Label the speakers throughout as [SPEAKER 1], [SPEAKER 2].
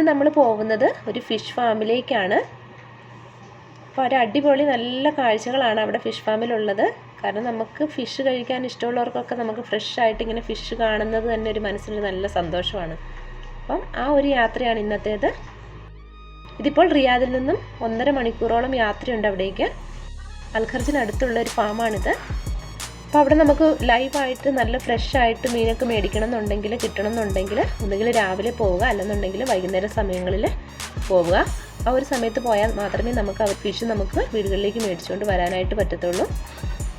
[SPEAKER 1] നമ്മൾ പോകുന്നത് ഒരു ഫിഷ് ഫാമിലേക്കാണ്. അപ്പോൾ ഒരു അടിപൊളി നല്ല കാഴ്ചകളാണ് അവിടെ ഫിഷ് ഫാമിലുള്ളത്. കാരണം നമുക്ക് ഫിഷ് കഴിക്കാൻ ഇഷ്ടമുള്ളവർക്കൊക്കെ നമുക്ക് ഫ്രഷ് ആയിട്ട് ഇങ്ങനെ ഫിഷ് കാണുന്നത് തന്നെ ഒരു മനസ്സിന് നല്ല സന്തോഷമാണ്. അപ്പം ആ ഒരു യാത്രയാണ് ഇന്നത്തേത്. ഇതിപ്പോൾ റിയാദിൽ നിന്നും 1.5 മണിക്കൂറോളം യാത്രയുണ്ട് അവിടേക്ക്. ഖർജിനടുത്തുള്ള ഒരു ഫാമാണിത്. അപ്പോൾ അവിടെ നമുക്ക് ലൈവായിട്ട് നല്ല ഫ്രഷ് ആയിട്ട് മീനൊക്കെ മേടിക്കണം എന്നുണ്ടെങ്കിൽ കിട്ടണം എന്നുണ്ടെങ്കിൽ ഒന്നുകിൽ രാവിലെ പോവുക, അല്ലെന്നുണ്ടെങ്കിൽ വൈകുന്നേരം സമയങ്ങളിൽ പോവുക. ആ ഒരു സമയത്ത് പോയാൽ മാത്രമേ നമുക്ക് ആ ഫിഷ് നമുക്ക് വീടുകളിലേക്ക് മേടിച്ചുകൊണ്ട് വരാനായിട്ട് പറ്റത്തുള്ളൂ.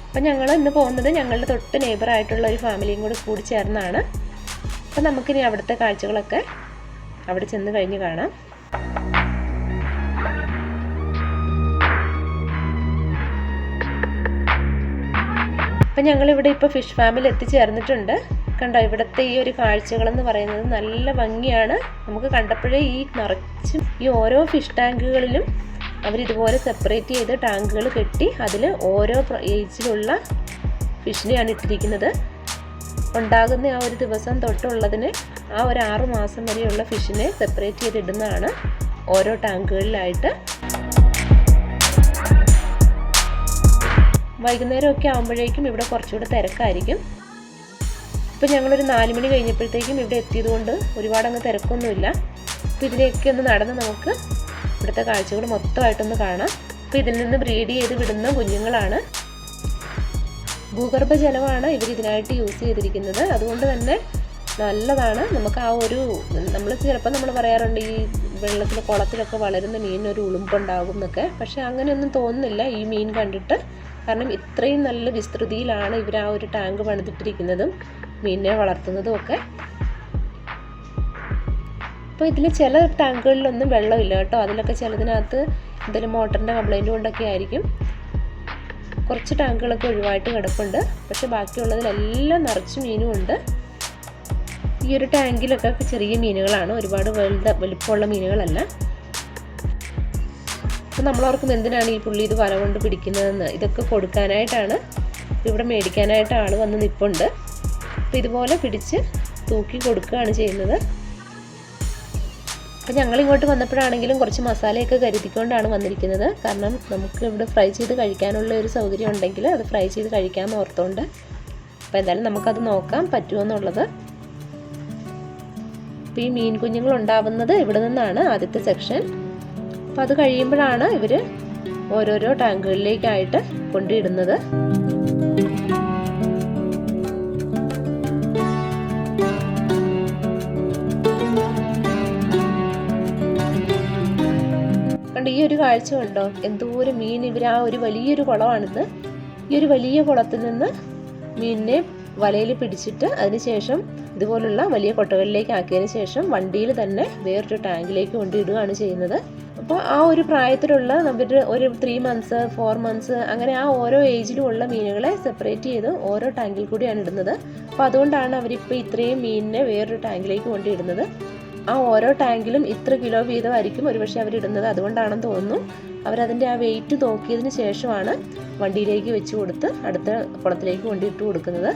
[SPEAKER 1] അപ്പം ഞങ്ങൾ ഇന്ന് പോകുന്നത് ഞങ്ങളുടെ തൊട്ട് നെയ്ബറായിട്ടുള്ള ഒരു ഫാമിലിയും കൂടി ചേർന്നാണ്. അപ്പം നമുക്കിനി അവിടുത്തെ കാഴ്ചകളൊക്കെ അവിടെ ചെന്ന് കഴിഞ്ഞ് കാണാം. അപ്പം ഞങ്ങളിവിടെ ഇപ്പോൾ ഫിഷ് ഫാമിൽ എത്തിച്ചേർന്നിട്ടുണ്ട്. കണ്ടോ, ഇവിടുത്തെ ഈ ഒരു കാഴ്ചകളെന്ന് പറയുന്നത് നല്ല ഭംഗിയാണ്. നമുക്ക് കണ്ടപ്പോഴേ ഈ നിറച്ചും ഈ ഓരോ ഫിഷ് ടാങ്കുകളിലും അവരിതുപോലെ സെപ്പറേറ്റ് ചെയ്ത് ടാങ്കുകൾ കെട്ടി അതിൽ ഓരോ ഏജിലുള്ള ഫിഷിനെയാണ് ഇട്ടിരിക്കുന്നത്. ഉണ്ടാകുന്ന ആ ഒരു ദിവസം തൊട്ടുള്ളതിന് ആ ഒരു 6 മാസം വരെയുള്ള ഫിഷിനെ സെപ്പറേറ്റ് ചെയ്തിടുന്നതാണ് ഓരോ ടാങ്കുകളിലായിട്ട്. വൈകുന്നേരമൊക്കെ ആകുമ്പോഴേക്കും ഇവിടെ കുറച്ചുകൂടെ തിരക്കായിരിക്കും. ഇപ്പോൾ ഞങ്ങളൊരു 4 മണി കഴിഞ്ഞപ്പോഴത്തേക്കും ഇവിടെ എത്തിയതുകൊണ്ട് ഒരുപാടങ്ങ് തിരക്കൊന്നുമില്ല. അപ്പോൾ ഇതിനെയൊക്കെ ഒന്ന് നടന്ന് നമുക്ക് ഇവിടുത്തെ കാഴ്ചകൾ മൊത്തമായിട്ടൊന്ന് കാണാം. അപ്പോൾ ഇതിൽ നിന്ന് ബ്രീഡ് ചെയ്ത് വിടുന്ന കുഞ്ഞുങ്ങളാണ്. ഭൂഗർഭ ജലമാണ് ഇവരിതിനായിട്ട് യൂസ് ചെയ്തിരിക്കുന്നത്. അതുകൊണ്ട് തന്നെ നല്ലതാണ്. നമുക്ക് ആ ഒരു ചിലപ്പോൾ നമ്മൾ പറയാറുണ്ട് ഈ വെള്ളത്തിൽ കുളത്തിലൊക്കെ വളരുന്ന മീനിനൊരു ഉളുമ്പുണ്ടാകും എന്നൊക്കെ. പക്ഷേ അങ്ങനെയൊന്നും തോന്നുന്നില്ല ഈ മീൻ കണ്ടിട്ട്. കാരണം ഇത്രയും നല്ല വിസ്തൃതിയിലാണ് ഇവർ ആ ഒരു ടാങ്ക് പണിതിട്ടിരിക്കുന്നതും മീനിനെ വളർത്തുന്നതും ഒക്കെ. അപ്പോൾ ഇതിൽ ചില ടാങ്കുകളിലൊന്നും വെള്ളമില്ല കേട്ടോ. അതിലൊക്കെ ചിലതിനകത്ത് എന്തെങ്കിലും മോട്ടറിൻ്റെ കംപ്ലൈൻറ്റ് കൊണ്ടൊക്കെ ആയിരിക്കും. കുറച്ച് ടാങ്കുകളൊക്കെ ഒഴിവായിട്ട് കിടപ്പുണ്ട്. പക്ഷെ ബാക്കിയുള്ളതിലെല്ലാം നിറച്ച് മീനും ഉണ്ട്. ഈ ഒരു ടാങ്കിലൊക്കെ ചെറിയ മീനുകളാണ്, ഒരുപാട് വലിപ്പമുള്ള മീനുകളല്ല. അപ്പോൾ നമ്മളോർക്കും എന്തിനാണ് ഈ പുള്ളി ഇത് വല കൊണ്ട് പിടിക്കുന്നതെന്ന്. ഇതൊക്കെ കൊടുക്കാനായിട്ടാണ്, ഇവിടെ മേടിക്കാനായിട്ട് ആൾ വന്ന് നിൽപ്പുണ്ട്. അപ്പോൾ ഇതുപോലെ പിടിച്ച് തൂക്കി കൊടുക്കുകയാണ് ചെയ്യുന്നത്. അപ്പോൾ ഞങ്ങളിങ്ങോട്ട് വന്നപ്പോഴാണെങ്കിലും കുറച്ച് മസാലയൊക്കെ കരുതിക്കൊണ്ടാണ് വന്നിരിക്കുന്നത്. കാരണം നമുക്ക് ഇവിടെ ഫ്രൈ ചെയ്ത് കഴിക്കാനുള്ള ഒരു സൗകര്യം ഉണ്ടെങ്കിൽ അത് ഫ്രൈ ചെയ്ത് കഴിക്കാമെന്ന് ഓർത്തുകൊണ്ട്. അപ്പോൾ എന്തായാലും നമുക്കത് നോക്കാം പറ്റുമോ എന്നുള്ളത്. അപ്പോൾ ഈ മീൻ കുഞ്ഞുങ്ങൾ ഉണ്ടാവുന്നത് ഇവിടെ നിന്നാണ് ആദ്യത്തെ സെക്ഷൻ. അപ്പോൾ അത് കഴിയുമ്പോഴാണ് ഇവർ ഓരോരോ ടാങ്കുകളിലേക്കായിട്ട് കൊണ്ടിടുന്നത്. കണ്ട് ഈ ഒരു കാഴ്ച കണ്ടോ, എന്തോരം മീൻ. ഇവർ ആ ഒരു വലിയൊരു കുളമാണിത്. ഈ ഒരു വലിയ കുളത്തിൽ നിന്ന് മീനിനെ വലയിൽ പിടിച്ചിട്ട് അതിനുശേഷം ഇതുപോലുള്ള വലിയ കൊട്ടകളിലേക്ക് ആക്കിയതിന് ശേഷം വണ്ടിയിൽ തന്നെ വേറൊരു ടാങ്കിലേക്ക് കൊണ്ടിടുകയാണ് ചെയ്യുന്നത്. അപ്പോൾ ആ ഒരു പ്രായത്തിലുള്ള ഒരു 3 മന്ത്സ് 4 മന്ത്സ് അങ്ങനെ ആ ഓരോ ഏജിലുമുള്ള മീനുകളെ സെപ്പറേറ്റ് ചെയ്ത് ഓരോ ടാങ്കിൽ കൂടിയാണ് ഇടുന്നത്. അപ്പോൾ അതുകൊണ്ടാണ് അവരിപ്പോൾ ഇത്രയും മീനിനെ വേറൊരു ടാങ്കിലേക്ക് കൊണ്ടിടുന്നത്. ആ ഓരോ ടാങ്കിലും ഇത്ര കിലോ വീതമായിരിക്കും ഒരുപക്ഷെ അവരിടുന്നത്. അതുകൊണ്ടാണെന്ന് തോന്നുന്നു. അവരതിൻ്റെ ആ വെയിറ്റ് നോക്കിയതിന് ശേഷമാണ് വണ്ടിയിലേക്ക് വെച്ച് കൊടുത്ത് അടുത്ത കുളത്തിലേക്ക് കൊണ്ടിട്ട് കൊടുക്കുന്നത്.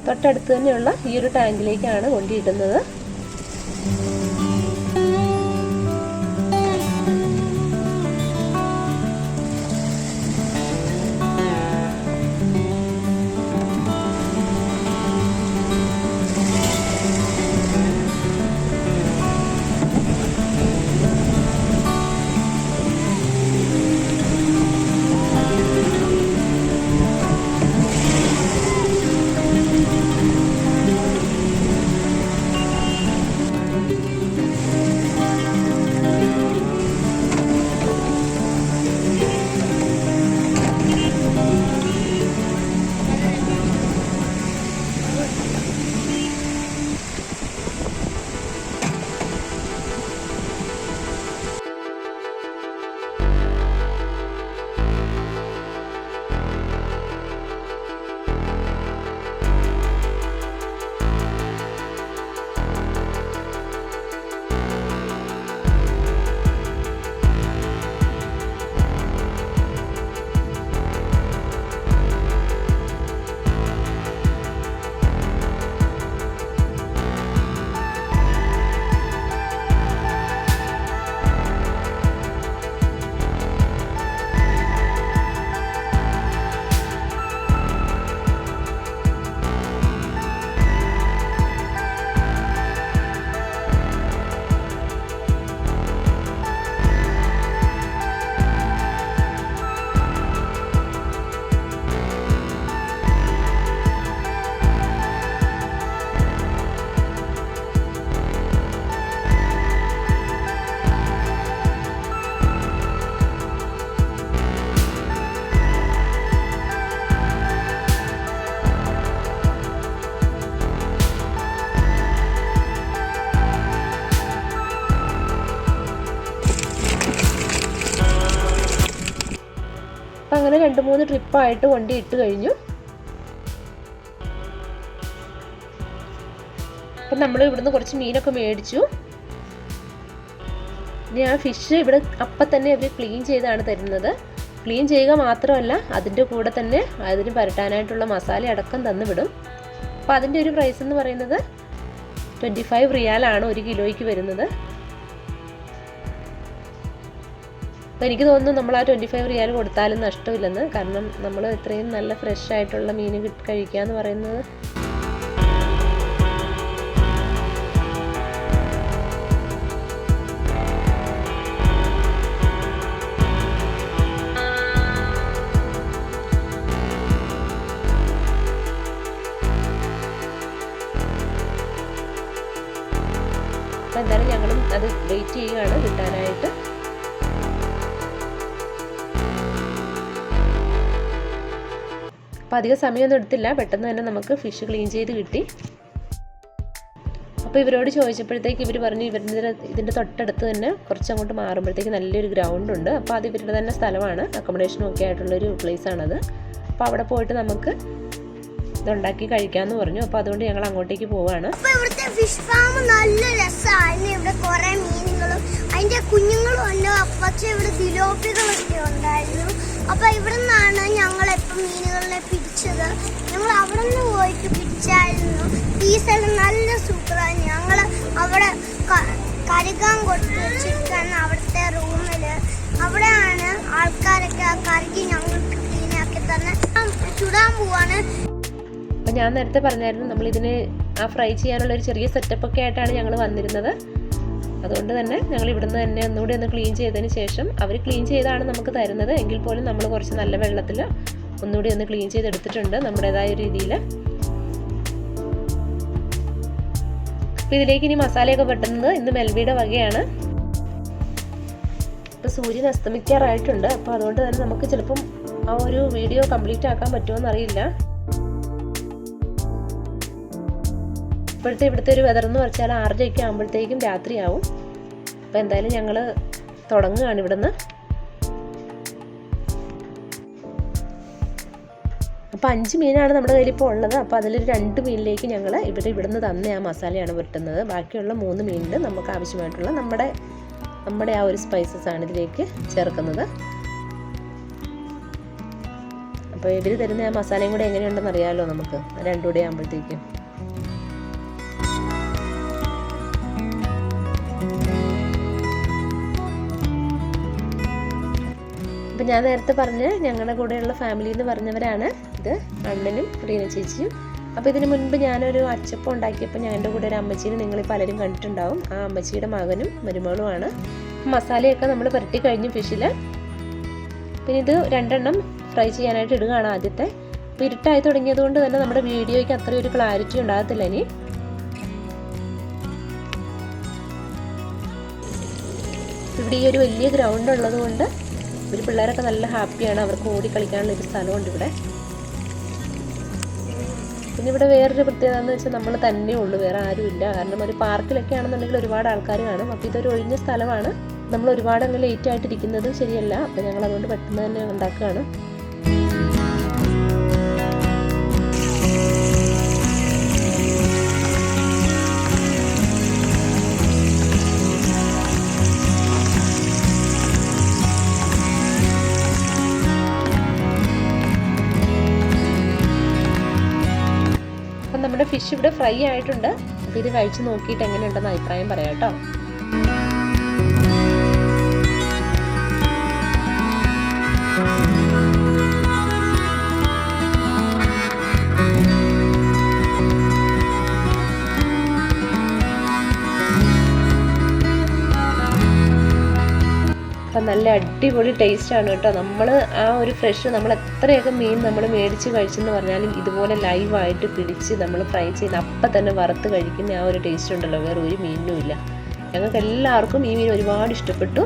[SPEAKER 1] തൊട്ടടുത്ത് തന്നെയുള്ള ഈ ഒരു ടാങ്കിലേക്കാണ് കൊണ്ടിടുന്നത്. അപ്പം അങ്ങനെ 2-3 ട്രിപ്പായിട്ട് വണ്ടി ഇട്ട് കഴിഞ്ഞു. അപ്പം നമ്മൾ ഇവിടുന്ന് കുറച്ച് മീനൊക്കെ മേടിച്ചു. ഇനി ആ ഫിഷ് ഇവിടെ അപ്പം തന്നെ അവർ ക്ലീൻ ചെയ്താണ് തരുന്നത്. ക്ലീൻ ചെയ്യുക മാത്രമല്ല അതിൻ്റെ കൂടെ തന്നെ അതിന് പരട്ടാനായിട്ടുള്ള മസാല അടക്കം തന്നു വിടും. അപ്പോൾ അതിൻ്റെ ഒരു പ്രൈസ് എന്ന് പറയുന്നത് 25 റിയാലാണ് 1 കിലോയ്ക്ക് വരുന്നത്. അപ്പോൾ എനിക്ക് തോന്നുന്നു നമ്മൾ ആ 25 റിയാൽ കൊടുത്താലും നഷ്ടമില്ലെന്ന്. കാരണം നമ്മൾ ഇത്രയും നല്ല ഫ്രഷ് ആയിട്ടുള്ള മീൻ കഴിക്കുക എന്ന് പറയുന്നത് അപ്പോൾ എന്തായാലും ഞങ്ങളും അത് വെയിറ്റ് ചെയ്യുകയാണ് കിട്ടാനായിട്ട്. അപ്പോൾ അധികം സമയമൊന്നും എടുത്തില്ല, പെട്ടെന്ന് തന്നെ നമുക്ക് ഫിഷ് ക്ലീൻ ചെയ്ത് കിട്ടി. അപ്പോൾ ഇവരോട് ചോദിച്ചപ്പോഴത്തേക്ക് ഇവർ പറഞ്ഞു ഇതിൻ്റെ തൊട്ടടുത്ത് തന്നെ കുറച്ചങ്ങോട്ട് മാറുമ്പോഴത്തേക്ക് നല്ലൊരു ഗ്രൗണ്ട് ഉണ്ട്. അപ്പോൾ അത് ഇവരുടെ തന്നെ സ്ഥലമാണ്, അക്കോമഡേഷനും ഒക്കെ ആയിട്ടുള്ളൊരു പ്ലേസാണത്. അപ്പോൾ അവിടെ പോയിട്ട് നമുക്ക് ഇതുണ്ടാക്കി കഴിക്കാമെന്ന് പറഞ്ഞു. അപ്പോൾ അതുകൊണ്ട് ഞങ്ങൾ അങ്ങോട്ടേക്ക് പോവാണ്.
[SPEAKER 2] അപ്പോൾ ഇവിടുത്തെ ഫിഷ് ഫാം നല്ല രസമാണ്. ഇവിടെ കുറേ മീനുകളും അതിൻ്റെ കുഞ്ഞുങ്ങളും ഉണ്ട്. പക്ഷേ ഇവിടെ തിലോപ്പികളൊക്കെ ഉണ്ടായിരുന്നു. അപ്പോൾ ഇവിടെ നിന്നാണ് ഞങ്ങളെപ്പോൾ മീനുകളെ പിടിച്ചത്. ഞങ്ങൾ അവിടെ നിന്ന് പോയിട്ട് പിടിച്ചായിരുന്നു. ഈ സ്ഥലം നല്ല സൂപ്പറാണ്. ഞങ്ങൾ അവിടെ കരുകാൻ കൊടുത്ത് വെച്ചിട്ടാണ് അവിടുത്തെ റൂമിൽ. അവിടെയാണ് ആൾക്കാരൊക്കെ ആ കരുകി ഞങ്ങൾക്ക് ക്ലീനാക്കി തന്നെ ചുടാൻ പോവാണ്.
[SPEAKER 1] അപ്പോൾ ഞാൻ നേരത്തെ പറഞ്ഞായിരുന്നു നമ്മളിതിന് ആ ഫ്രൈ ചെയ്യാനുള്ള ഒരു ചെറിയ സെറ്റപ്പൊക്കെ ആയിട്ടാണ് ഞങ്ങൾ വന്നിരുന്നത്. അതുകൊണ്ട് തന്നെ ഞങ്ങൾ ഇവിടുന്ന് തന്നെ ഒന്നുകൂടി ഒന്ന് ക്ലീൻ ചെയ്തതിന് ശേഷം അവർ ക്ലീൻ ചെയ്താണ് നമുക്ക് തരുന്നത്. എങ്കിൽ പോലും നമ്മൾ കുറച്ച് നല്ല വെള്ളത്തിൽ ഒന്നുകൂടി ഒന്ന് ക്ലീൻ ചെയ്തെടുത്തിട്ടുണ്ട് നമ്മുടേതായ രീതിയിൽ. അപ്പോൾ ഇതിലേക്ക് ഇനി മസാലയൊക്കെ പെട്ടുന്നത് ഇന്ന് മെൽവിയുടെ വകയാണ്. ഇപ്പോൾ സൂര്യൻ അസ്തമിക്കാറായിട്ടുണ്ട്. അപ്പോൾ അതുകൊണ്ട് തന്നെ നമുക്ക് ചിലപ്പം ആ ഒരു വീഡിയോ കംപ്ലീറ്റ് ആക്കാൻ പറ്റുമോ അറിയില്ല. ഇപ്പോഴത്തെ ഇവിടുത്തെ ഒരു വെതർ എന്ന് വെച്ചാൽ 6:30 ആകുമ്പോഴത്തേക്കും രാത്രിയാവും. അപ്പോൾ എന്തായാലും ഞങ്ങൾ തുടങ്ങുകയാണ് ഇവിടുന്ന്. അപ്പോൾ 5 മീനാണ് നമ്മുടെ കയ്യിൽ ഇപ്പോൾ ഉള്ളത്. അപ്പോൾ അതിലൊരു 2 മീനിലേക്ക് ഞങ്ങൾ ഇവിടുന്ന് തന്നെ ആ മസാലയാണ് പുരട്ടുന്നത്. ബാക്കിയുള്ള 3 മീനിൽ നമുക്ക് ആവശ്യമായിട്ടുള്ള നമ്മുടെ ആ ഒരു സ്പൈസസ് ആണ് ഇതിലേക്ക് ചേർക്കുന്നത്. അപ്പോൾ ഇവർ തരുന്ന ആ മസാലയും കൂടെ എങ്ങനെയുണ്ടെന്ന് അറിയാമല്ലോ നമുക്ക് 2 കൂടെ ആകുമ്പോഴത്തേക്കും. അപ്പം ഞാൻ നേരത്തെ പറഞ്ഞ് ഞങ്ങളുടെ കൂടെയുള്ള ഫാമിലി എന്ന് പറഞ്ഞവരാണ് ഇത്, അണ്ണനും റീന ചേച്ചിയും. അപ്പോൾ ഇതിന് മുൻപ് ഞാനൊരു അച്ചപ്പം ഉണ്ടാക്കിയപ്പോൾ ഞങ്ങളുടെ കൂടെ ഒരു അമ്മച്ചീനെ നിങ്ങൾ പലരും കണ്ടിട്ടുണ്ടാവും. ആ അമ്മച്ചിയുടെ മകനും മരുമകളുമാണ്. മസാലയൊക്കെ നമ്മൾ പുരട്ടി കഴിഞ്ഞു ഫിഷിൽ. പിന്നെ ഇത് 2 എണ്ണം ഫ്രൈ ചെയ്യാനായിട്ട് ഇടുകയാണ് ആദ്യത്തെ. അപ്പോൾ ഇരുട്ടായി തുടങ്ങിയത് കൊണ്ട് തന്നെ നമ്മുടെ വീഡിയോയ്ക്ക് അത്രയും ഒരു ക്ലാരിറ്റി ഉണ്ടാകത്തില്ല ഇനി. ഇവിടെ ഈ ഒരു വലിയ ഗ്രൗണ്ട് ഉള്ളത് കൊണ്ട് ഒരു പിള്ളേരൊക്കെ നല്ല ഹാപ്പിയാണ്. അവർക്ക് ഓടി കളിക്കാനുള്ള ഒരു സ്ഥലമുണ്ട് ഇവിടെ. പിന്നെ ഇവിടെ വേറൊരു പ്രത്യേകത എന്ന് വെച്ചാൽ നമ്മൾ തന്നെ ഉള്ളൂ, വേറെ ആരുമില്ല. കാരണം ഒരു പാർക്കിലൊക്കെ ആണെന്നുണ്ടെങ്കിൽ ഒരുപാട് ആൾക്കാർ കാണും. അപ്പോൾ ഇതൊരു ഒഴിഞ്ഞ സ്ഥലമാണ്. നമ്മൾ ഒരുപാട് അങ്ങ് ലേറ്റ് ആയിട്ടിരിക്കുന്നതും ശരിയല്ല. അപ്പോൾ ഞങ്ങൾ അതുകൊണ്ട് പെട്ടെന്ന് തന്നെ ഉണ്ടാക്കുകയാണ്. നമ്മുടെ ഫിഷ് ഇവിടെ ഫ്രൈ ആയിട്ടുണ്ട്. അപ്പോൾ ഇത് കഴിച്ച് നോക്കിയിട്ട് എങ്ങനെയുണ്ടെന്ന് അഭിപ്രായം പറയാം കേട്ടോ. അപ്പം നല്ല അടിപൊളി ടേസ്റ്റാണ് കേട്ടോ. നമ്മൾ ആ ഒരു ഫ്രഷ് നമ്മൾ എത്രയൊക്കെ മീൻ നമ്മൾ മേടിച്ച് കഴിച്ചെന്ന് പറഞ്ഞാലും ഇതുപോലെ ലൈവായിട്ട് പിടിച്ച് നമ്മൾ ഫ്രൈ ചെയ്ത് അപ്പം തന്നെ വറുത്ത് കഴിക്കുന്ന ആ ഒരു ടേസ്റ്റ് ഉണ്ടല്ലോ വേറെ ഒരു മീനിനും ഇല്ല. ഞങ്ങൾക്ക് എല്ലാവർക്കും ഈ മീൻ ഒരുപാട് ഇഷ്ടപ്പെട്ടു.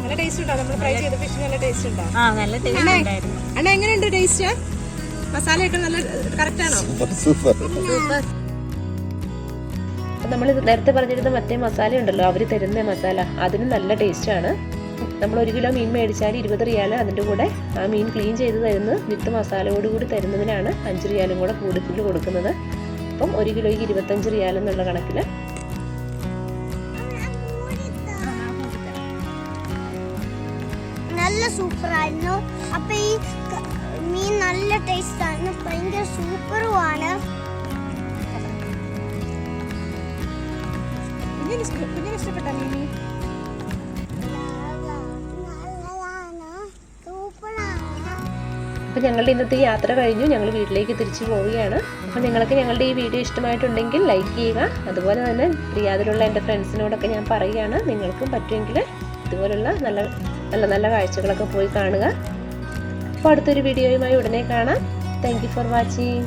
[SPEAKER 3] നല്ല ടേസ്റ്റ് ഉണ്ടോ? നമ്മൾ ഫ്രൈ ചെയ്ത ഫിഷ് നല്ല ടേസ്റ്റ് ഉണ്ടോ?
[SPEAKER 2] നല്ല ടേസ്റ്റ് ഉണ്ടായിരുന്നു.
[SPEAKER 3] അണ്ണാ എങ്ങനെയുണ്ട് ടേസ്റ്റ്? മസാലയൊക്കെ നല്ല കറക്റ്റ് ആണോ?
[SPEAKER 1] നമ്മൾ നേരത്തെ പറഞ്ഞിരുന്ന മറ്റേ മസാല ഉണ്ടല്ലോ അവർ തരുന്ന മസാല, അതിന് നല്ല ടേസ്റ്റാണ്. നമ്മൾ 1 കിലോ മീൻ മേടിച്ചാൽ 20 റിയാൽ അതിൻ്റെ കൂടെ ആ മീൻ ക്ലീൻ ചെയ്ത് തരുന്നു വിത്ത് മസാലയോടുകൂടി തരുന്നതിനാണ് 5 റിയാലും കൂടെ കൂടുതൽ കൊടുക്കുന്നത്. അപ്പം 1 കിലോയ്ക്ക് 25 റിയാൽ എന്നുള്ള കണക്കിൽ.
[SPEAKER 2] നല്ല സൂപ്പറായിരുന്നു. അപ്പം ഈ മീൻ നല്ല ടേസ്റ്റ് ആയിരുന്നു, ഭയങ്കര സൂപ്പറുമാണ്.
[SPEAKER 3] കുഞ്ഞിന് ഇഷ്ടപ്പെട്ട മീൻ
[SPEAKER 1] അപ്പോൾ ഞങ്ങളുടെ ഇന്നത്തെ യാത്ര കഴിഞ്ഞു, ഞങ്ങൾ വീട്ടിലേക്ക് തിരിച്ചു പോവുകയാണ്. അപ്പോൾ നിങ്ങൾക്ക് ഞങ്ങളുടെ ഈ വീഡിയോ ഇഷ്ടമായിട്ടുണ്ടെങ്കിൽ ലൈക്ക് ചെയ്യുക. അതുപോലെ തന്നെ റിയാദിലുള്ള എൻ്റെ ഫ്രണ്ട്സിനോടൊക്കെ ഞാൻ പറയുകയാണ്, നിങ്ങൾക്കും പറ്റുമെങ്കിൽ ഇതുപോലുള്ള നല്ല നല്ല കാഴ്ചകളൊക്കെ പോയി കാണുക. അപ്പോൾ അടുത്തൊരു വീഡിയോയുമായി ഉടനെ കാണാം. Thank you for watching.